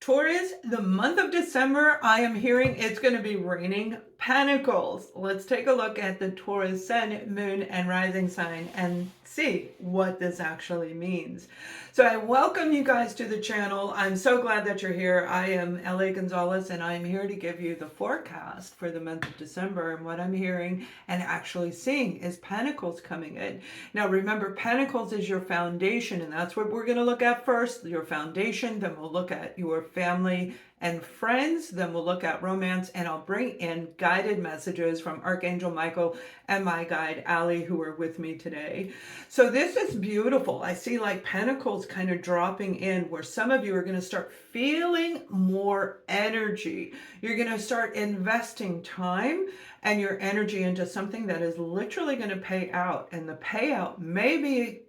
Taurus, the month of December, I am hearing it's going to be raining pentacles. Let's take a look at the Taurus sun, moon, and rising sign and see what this actually means. So I welcome you guys to the channel. I'm so glad that you're here. I am L.A. Gonzalez, and I'm here to give you the forecast for the month of December. And what I'm hearing and actually seeing is pentacles coming in. Now remember, pentacles is your foundation, and that's what we're going to look at first, your foundation. Then we'll look at your family and friends. Then we'll look at romance, and I'll bring in guided messages from Archangel Michael and my guide Ali, who are with me today. So this is beautiful. I see like pentacles kind of dropping in, where some of you are going to start feeling more energy. You're going to start investing time and your energy into something that is literally going to pay out, and the payout may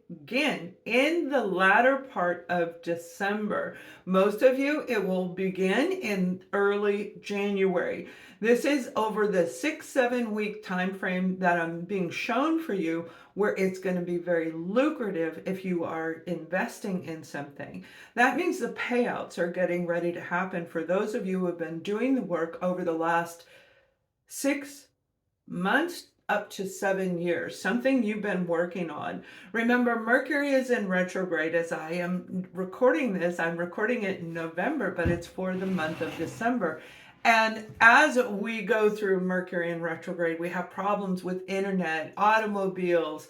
begin in the latter part of December. Most of you, it will begin in early January. This is over the 6-7 week time frame that I'm being shown for you, where it's going to be very lucrative if you are investing in something. That means the payouts are getting ready to happen for those of you who have been doing the work over the last 6 months up to 7 years, something you've been working on. Remember, Mercury is in retrograde as I am recording this. I'm recording it in November, but it's for the month of December. And as we go through Mercury in retrograde, we have problems with internet, automobiles,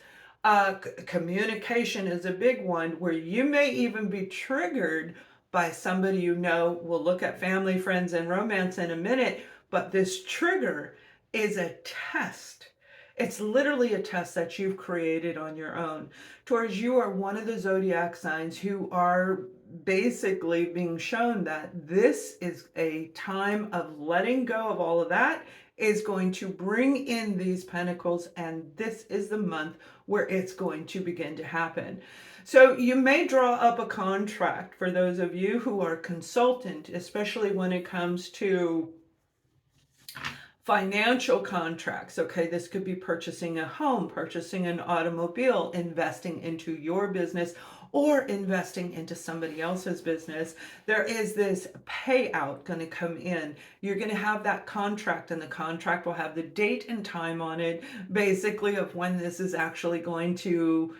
communication is a big one, where you may even be triggered by somebody you know. We'll look at family, friends, and romance in a minute, but this trigger is a test. It's literally a test that you've created on your own. Taurus, you are one of the zodiac signs who are basically being shown that this is a time of letting go of all of that, is going to bring in these pentacles, and this is the month where it's going to begin to happen. So you may draw up a contract for those of you who are consultant, especially when it comes to financial contracts. Okay, this could be purchasing a home, purchasing an automobile, investing into your business, or investing into somebody else's business. There is this payout going to come in. You're going to have that contract, and the contract will have the date and time on it, basically, of when this is actually going to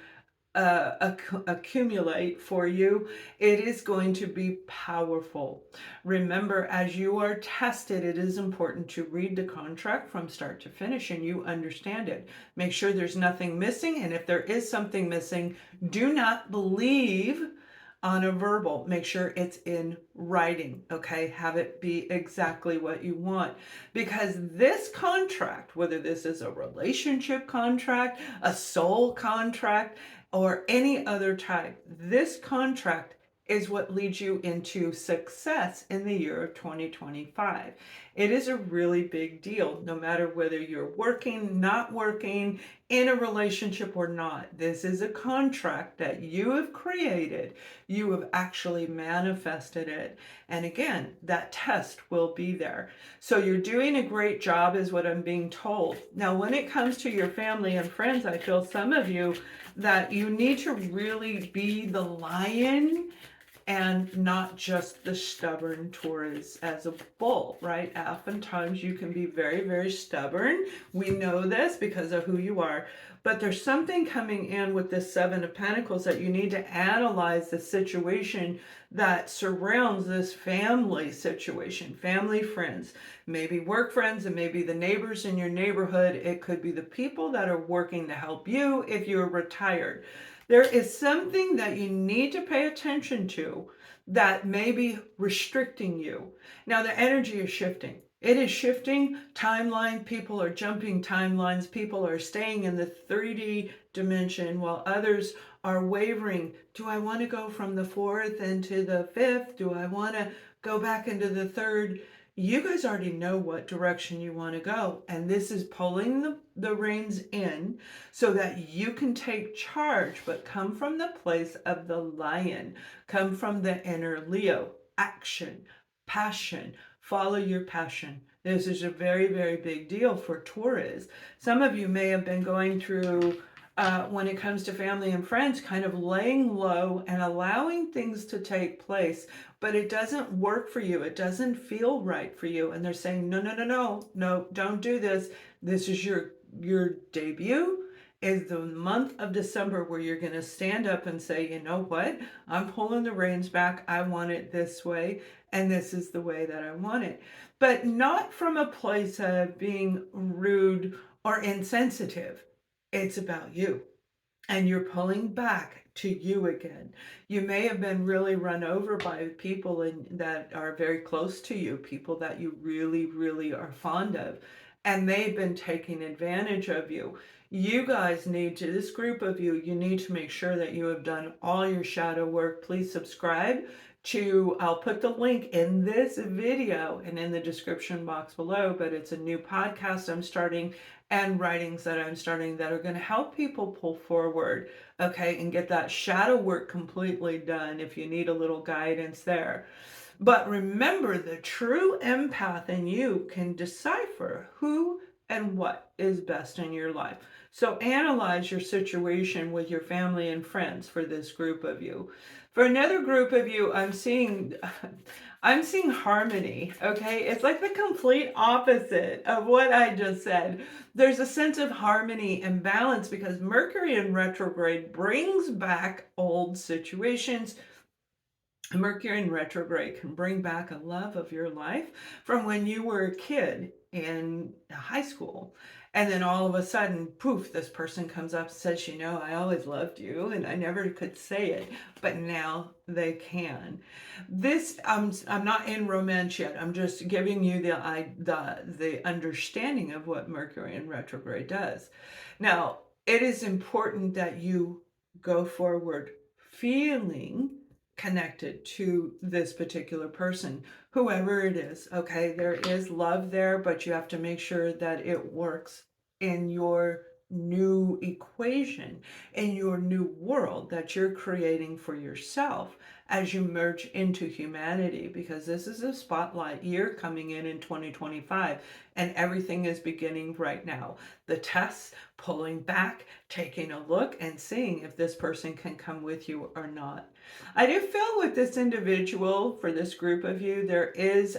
accumulate for you. It is going to be powerful. Remember, as you are tested, it is important to read the contract from start to finish and you understand it. Make sure there's nothing missing, and if there is something missing, do not believe on a verbal. Make sure it's in writing, okay? Have it be exactly what you want. Because this contract, whether this is a relationship contract, a soul contract, or any other type, this contract is what leads you into success in the year of 2025. It is a really big deal, no matter whether you're working, not working, in a relationship or not. This is a contract that you have created. You have actually manifested it. And again, that test will be there. So you're doing a great job is what I'm being told. Now, when it comes to your family and friends, I feel some of you that you need to really be the lion and not just the stubborn Taurus as a bull, right? Oftentimes you can be very, very stubborn. We know this because of who you are. But there's something coming in with this Seven of Pentacles that you need to analyze the situation that surrounds this family situation, family, friends, maybe work friends, and maybe the neighbors in your neighborhood. It could be the people that are working to help you if you're retired. There is something that you need to pay attention to that may be restricting you. Now, the energy is shifting. It is shifting. Timeline, people are jumping timelines. People are staying in the 3D dimension while others are wavering. Do I want to go from the 4th into the 5th? Do I want to go back into the 3rd? You guys already know what direction you want to go. And this is pulling the reins in so that you can take charge, but come from the place of the lion. Come from the inner Leo. Action, passion, follow your passion. This is a very, very big deal for Taurus. Some of you may have been going through when it comes to family and friends, kind of laying low and allowing things to take place, but it doesn't work for you. It doesn't feel right for you. And they're saying, no, no, no, no, no, don't do this. This is your debut is the month of December where you're going to stand up and say, you know what? I'm pulling the reins back. I want it this way. And this is the way that I want it. But not from a place of being rude or insensitive. It's about you. And you're pulling back to you again. You may have been really run over by people that are very close to you, people that you really, really are fond of, and they've been taking advantage of you. You guys need to, this group of you, you need to make sure that you have done all your shadow work. Please subscribe to, I'll put the link in this video and in the description box below, but it's a new podcast I'm starting and writings that I'm starting that are going to help people pull forward, okay, and get that shadow work completely done if you need a little guidance there. But remember, the true empath in you can decipher who and what is best in your life. So analyze your situation with your family and friends for this group of you. For another group of you, I'm seeing harmony, okay? It's like the complete opposite of what I just said. There's a sense of harmony and balance because Mercury in retrograde brings back old situations. Mercury in retrograde can bring back a love of your life from when you were a kid in high school. And then all of a sudden, poof, this person comes up and says, you know, I always loved you and I never could say it, but now they can. This, I'm not in romance yet. I'm just giving you the understanding of what Mercury in retrograde does. Now, it is important that you go forward feeling connected to this particular person, whoever it is. Okay, there is love there, but you have to make sure that it works in your new equation, in your new world that you're creating for yourself as you merge into humanity, because this is a spotlight year coming in 2025, and everything is beginning right now. The tests, pulling back, taking a look and seeing if this person can come with you or not. I do feel with this individual, for this group of you, there is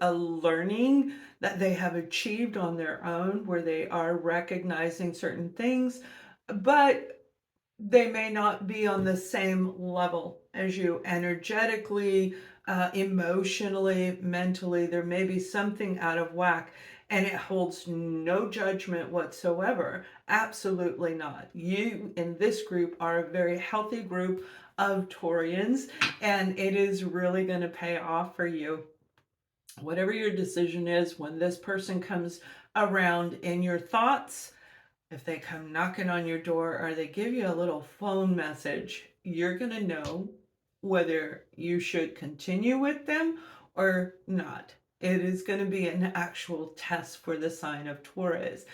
a learning that they have achieved on their own where they are recognizing certain things, but they may not be on the same level as you energetically, emotionally, mentally. There may be something out of whack, and it holds no judgment whatsoever. Absolutely not. You in this group are a very healthy group of Taurians, and it is really going to pay off for you. Whatever your decision is, when this person comes around in your thoughts, if they come knocking on your door or they give you a little phone message, you're going to know whether you should continue with them or not. It is going to be an actual test for the sign of Taurus.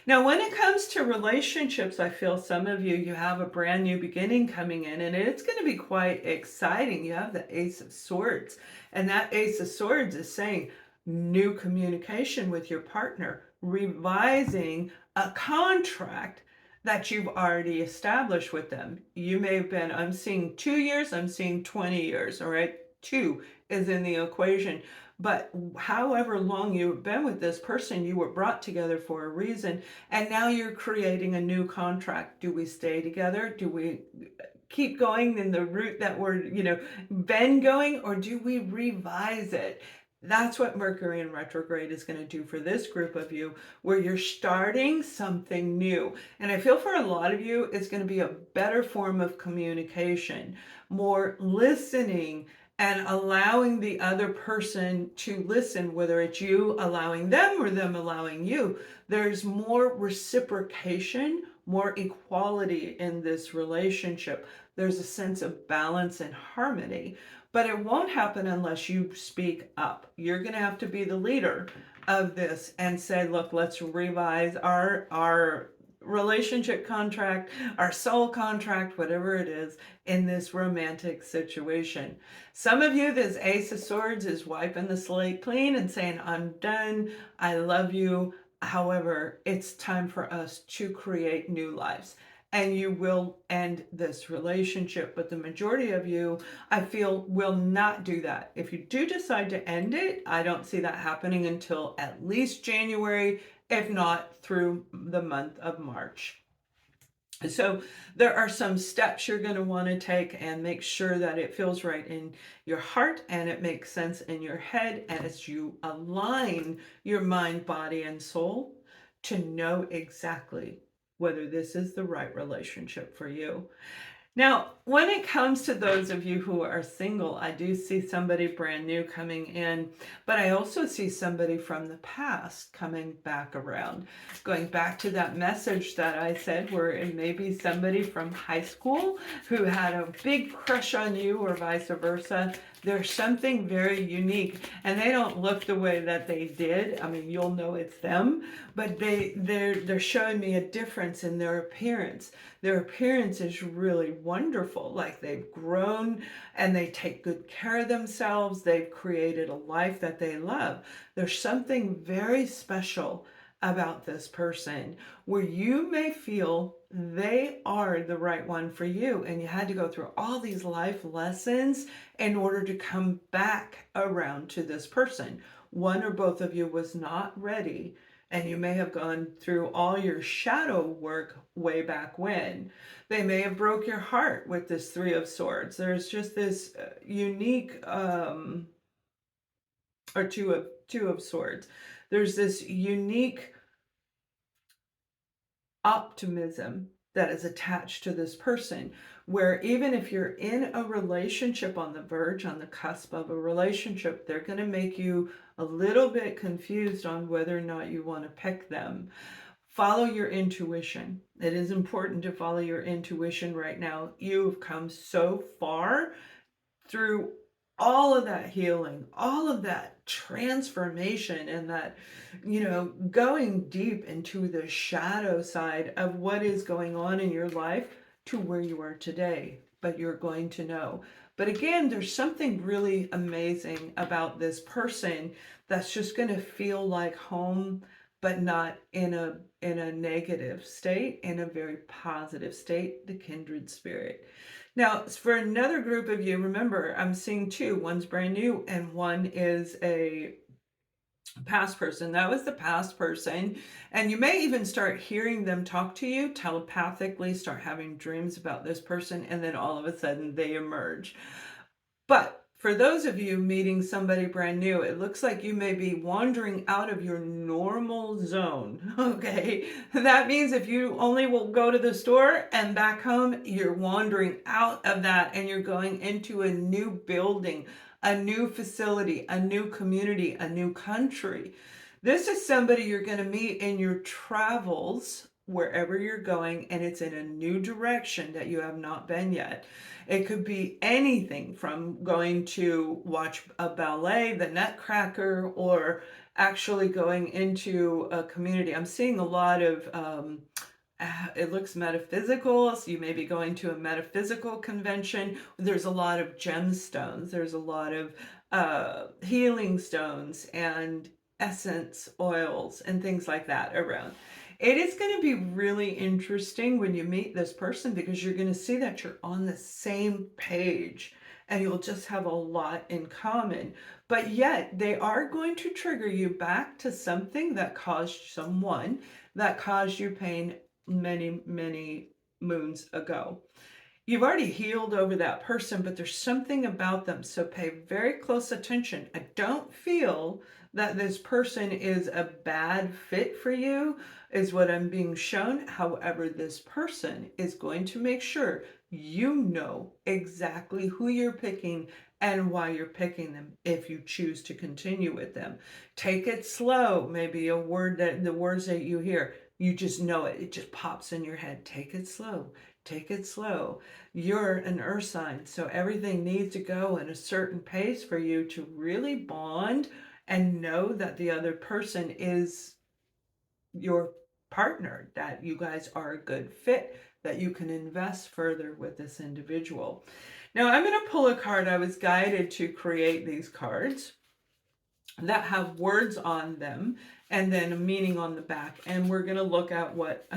Now, when it comes to relationships, I feel some of you have a brand new beginning coming in, and it's going to be quite exciting. You have the Ace of Swords, and that Ace of Swords is saying new communication with your partner, revising a contract that you've already established with them. You may have been, I'm seeing 2 years, I'm seeing 20 years, all right? 2 is in the equation. But however long you've been with this person, you were brought together for a reason, and now you're creating a new contract. Do we stay together? Do we keep going in the route that we're, been going, or do we revise it? That's what Mercury in retrograde is going to do for this group of you, where you're starting something new. And I feel for a lot of you, it's going to be a better form of communication, more listening and allowing the other person to listen, whether it's you allowing them or them allowing you. There's more reciprocation, more equality in this relationship. There's a sense of balance and harmony. But it won't happen unless you speak up. You're going to have to be the leader of this and say, look, let's revise our relationship contract, our soul contract, whatever it is, in this romantic situation. Some of you, this Ace of Swords is wiping the slate clean and saying, I'm done. I love you. However, it's time for us to create new lives. And you will end this relationship, but the majority of you, I feel, will not do that. If you do decide to end it, I don't see that happening until at least January, if not through the month of March. So there are some steps you're going to want to take and make sure that it feels right in your heart and it makes sense in your head as you align your mind, body, and soul to know exactly whether this is the right relationship for you. Now, when it comes to those of you who are single, I do see somebody brand new coming in, but I also see somebody from the past coming back around. Going back to that message that I said, where it may be somebody from high school who had a big crush on you or vice versa. There's something very unique, and they don't look the way that they did. I mean, you'll know it's them, but they're showing me a difference in their appearance. Their appearance is really wonderful. Like they've grown and they take good care of themselves. They've created a life that they love. There's something very special about this person where you may feel they are the right one for you, and you had to go through all these life lessons in order to come back around to this person. One or both of you was not ready, and you may have gone through all your shadow work way back when. They may have broke your heart with this Three of Swords. There's just this unique or two of Swords. There's this unique optimism that is attached to this person, where even if you're in a relationship, on the verge, on the cusp of a relationship, they're going to make you a little bit confused on whether or not you want to pick them. Follow your intuition. It is important to follow your intuition right now. You've come so far through all of that healing, all of that transformation, and that, going deep into the shadow side of what is going on in your life to where you are today. But you're going to know. But again, there's something really amazing about this person that's just going to feel like home, but not in a negative state, in a very positive state, the kindred spirit. Now, for another group of you, remember, I'm seeing two. One's brand new and one is a past person. That was the past person. And you may even start hearing them talk to you telepathically, start having dreams about this person, and then all of a sudden they emerge. But for those of you meeting somebody brand new, it looks like you may be wandering out of your normal zone, okay? That means if you only will go to the store and back home, you're wandering out of that and you're going into a new building, a new facility, a new community, a new country. This is somebody you're going to meet in your travels, wherever you're going, and it's in a new direction that you have not been yet. It could be anything from going to watch a ballet, the Nutcracker, or actually going into a community. I'm seeing a lot of, it looks metaphysical, so you may be going to a metaphysical convention. There's a lot of gemstones. There's a lot of healing stones and essence oils and things like that around. It is going to be really interesting when you meet this person, because you're going to see that you're on the same page and you'll just have a lot in common. But yet they are going to trigger you back to something that caused someone that caused you pain many, many moons ago. You've already healed over that person, but there's something about them. So pay very close attention. I don't feel that this person is a bad fit for you, is what I'm being shown. However, this person is going to make sure you know exactly who you're picking and why you're picking them if you choose to continue with them. Take it slow. Maybe a word that the words that you hear, you just know it. It just pops in your head. Take it slow. Take it slow. You're an earth sign, so everything needs to go at a certain pace for you to really bond and know that the other person is your partner, that you guys are a good fit, that you can invest further with this individual. Now, I'm going to pull a card. I was guided to create these cards. that have words on them and then a meaning on the back. And we're going to look at what,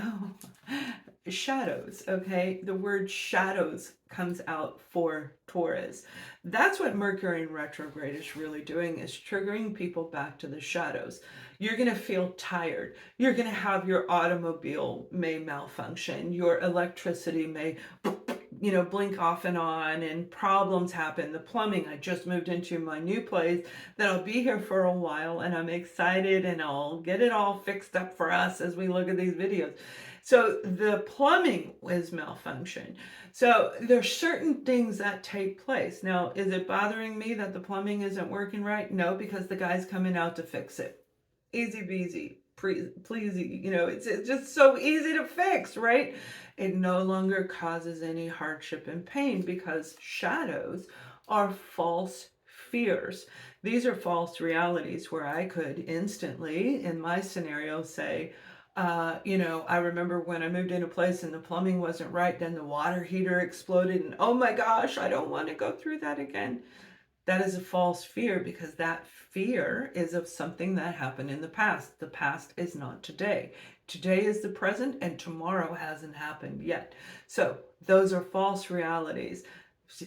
shadows, okay? The word shadows comes out for Taurus. That's what Mercury in retrograde is really doing, is triggering people back to the shadows. You're going to feel tired. You're going to have your automobile may malfunction. Your electricity may blink off and on, and problems happen. The plumbing, I just moved into my new place that I'll be here for a while, and I'm excited, and I'll get it all fixed up for us as we look at these videos. So the plumbing is malfunction. So there's certain things that take place. Now, is it bothering me that the plumbing isn't working right? No, because the guy's coming out to fix it. Easy peasy, pleasy, it's just so easy to fix, right? It no longer causes any hardship and pain, because shadows are false fears. These are false realities where I could instantly, in my scenario, say, I remember when I moved in a place and the plumbing wasn't right, then the water heater exploded, and oh my gosh, I don't want to go through that again. That is a false fear, because that fear is of something that happened in the past. The past is not today. Today is the present, and tomorrow hasn't happened yet. So those are false realities.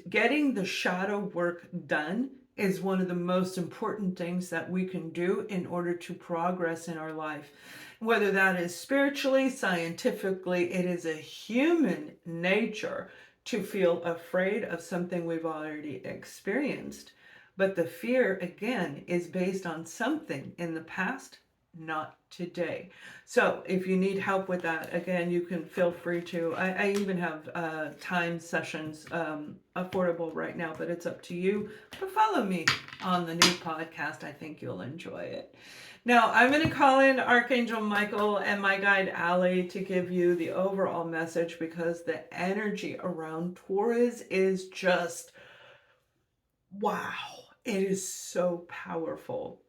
Getting the shadow work done is one of the most important things that we can do in order to progress in our life. Whether that is spiritually, scientifically, it is a human nature to feel afraid of something we've already experienced. But the fear, again, is based on something in the past, not today. So if you need help with that, again, you can feel free to. I even have time sessions affordable right now, but it's up to you. But follow me on the new podcast. I think you'll enjoy it. Now, I'm going to call in Archangel Michael and my guide Allie to give you the overall message, because the energy around Taurus is just, wow. It is so powerful.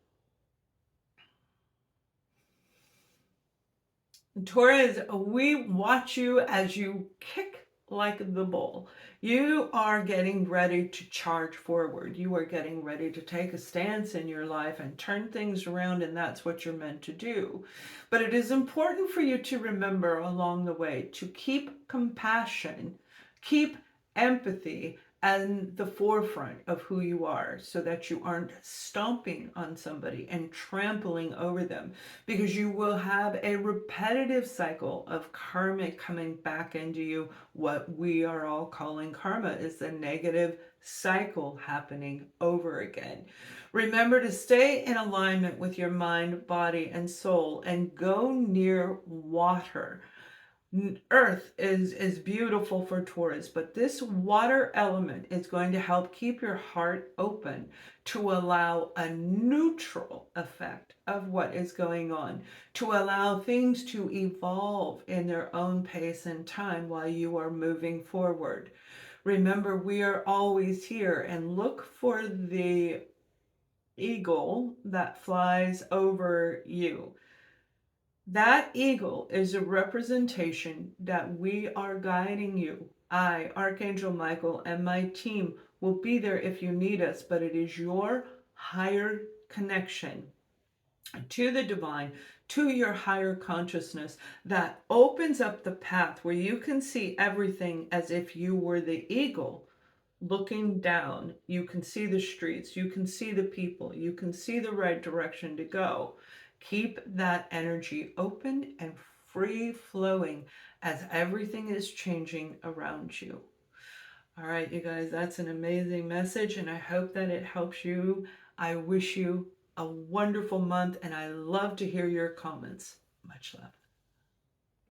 Taurus, we watch you as you kick like the bull. You are getting ready to charge forward. You are getting ready to take a stance in your life and turn things around, and that's what you're meant to do. But it is important for you to remember along the way to keep compassion, keep empathy and the forefront of who you are, so that you aren't stomping on somebody and trampling over them, because you will have a repetitive cycle of karma coming back into you. What we are all calling karma is the negative cycle happening over again. Remember to stay in alignment with your mind, body, and soul, and go near water. Earth is beautiful for Taurus, but this water element is going to help keep your heart open to allow a neutral effect of what is going on, to allow things to evolve in their own pace and time while you are moving forward. Remember, we are always here, and look for the eagle that flies over you. That eagle is a representation that we are guiding you. I, Archangel Michael, and my team will be there if you need us, but it is your higher connection to the divine, to your higher consciousness, that opens up the path where you can see everything as if you were the eagle looking down. You can see the streets, you can see the people, you can see the right direction to go. Keep that energy open and free flowing as everything is changing around you. All right, you guys, that's an amazing message, and I hope that it helps you. I wish you a wonderful month, and I love to hear your comments. Much love.